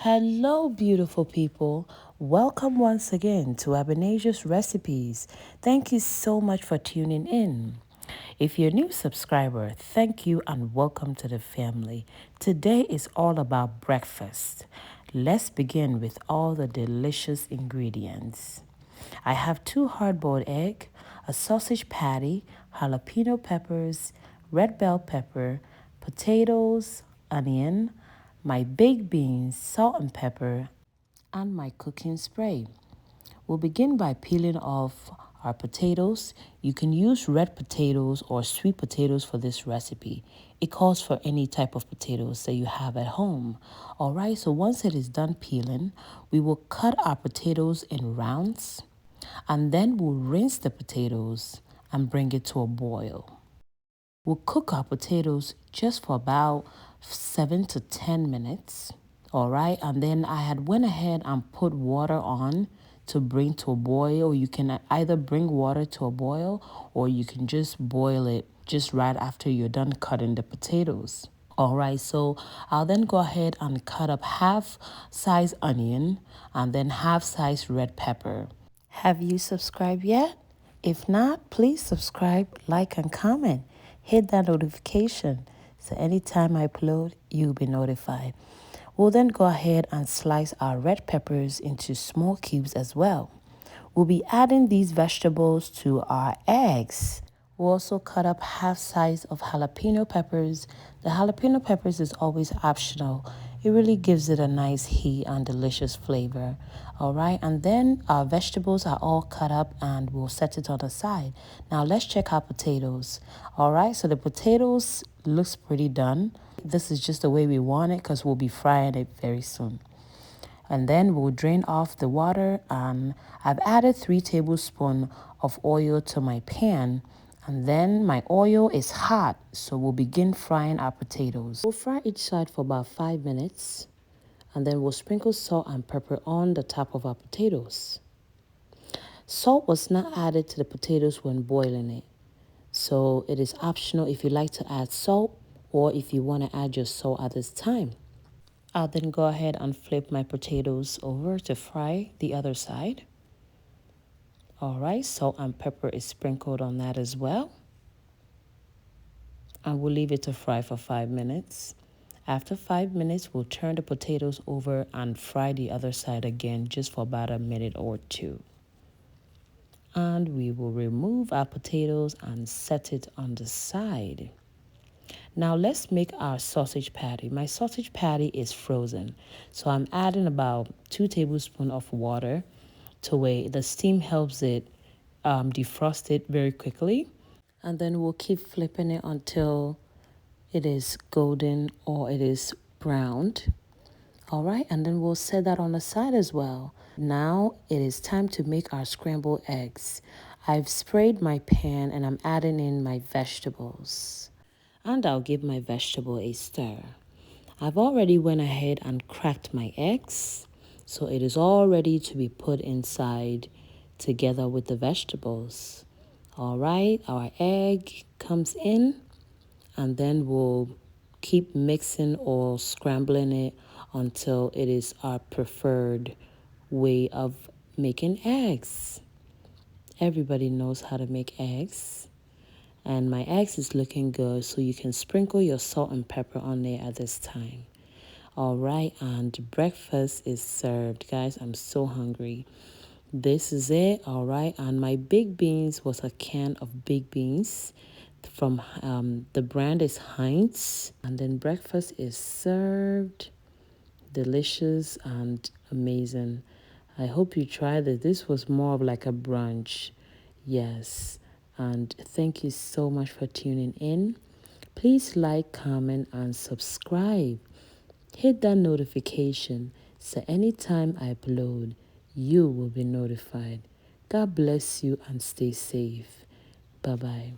Hello, beautiful people. Welcome once again to Ebenezer's Recipes. Thank you so much for tuning in. If you're a new subscriber, thank you and welcome to the family. Today is all about breakfast. Let's begin with all the delicious ingredients. I have 2 hard-boiled eggs, a sausage patty, jalapeno peppers, red bell pepper, potatoes, onion, my baked beans, salt and pepper, and my cooking spray. We'll begin by peeling off our potatoes. You can use red potatoes or sweet potatoes for this recipe. It calls for any type of potatoes that you have at home. All right, so once it is done peeling, we will cut our potatoes in rounds and then we'll rinse the potatoes and bring it to a boil. We'll cook our potatoes just for about 7 to 10 minutes. All right, and then I had went ahead and put water on to bring to a boil. You can either bring water to a boil or you can just boil it just right after you're done cutting the potatoes. All right, so I'll then go ahead and cut up half size onion and then half size red pepper. Have you subscribed yet? If not, please subscribe, like, and comment. Hit that notification so anytime I upload, you'll be notified. We'll then go ahead and slice our red peppers into small cubes as well. We'll be adding these vegetables to our eggs. We'll also cut up half size of jalapeno peppers. The jalapeno peppers is always optional. It really gives it a nice heat and delicious flavor. All right, and then our vegetables are all cut up and we'll set it on the side. Now let's check our potatoes. All right, so the potatoes looks pretty done. This is just the way we want it because we'll be frying it very soon. And then we'll drain off the water, and I've added 3 tablespoons of oil to my pan. And then my oil is hot, so we'll begin frying our potatoes. We'll fry each side for about 5 minutes, and then we'll sprinkle salt and pepper on the top of our potatoes. Salt was not added to the potatoes when boiling it, so it is optional if you like to add salt or if you want to add your salt at this time. I'll then go ahead and flip my potatoes over to fry the other side. All right, salt and pepper is sprinkled on that as well. And we'll leave it to fry for 5 minutes. After 5 minutes, we'll turn the potatoes over and fry the other side again just for about a minute or 2. And we will remove our potatoes and set it on the side. Now let's make our sausage patty. My sausage patty is frozen, so I'm adding about 2 tablespoons of water to where the steam helps it defrost it very quickly. And then we'll keep flipping it until it is golden or it is browned. All right, and then we'll set that on the side as well. Now it is time to make our scrambled eggs. I've sprayed my pan and I'm adding in my vegetables. And I'll give my vegetable a stir. I've already went ahead and cracked my eggs, so it is all ready to be put inside together with the vegetables. All right, our egg comes in, and then we'll keep mixing or scrambling it until it is our preferred way of making eggs. Everybody knows how to make eggs. And my eggs is looking good, so you can sprinkle your salt and pepper on there at this time. All right, and breakfast is served. Guys, I'm so hungry. This is it. All right, and my baked beans was a can of baked beans from the brand is Heinz. And then breakfast is served. Delicious and amazing. I hope you tried it. This was more of like a brunch. Yes. And thank you so much for tuning in. Please like, comment, and subscribe. Hit that notification so anytime I upload, you will be notified. God bless you and stay safe. Bye-bye.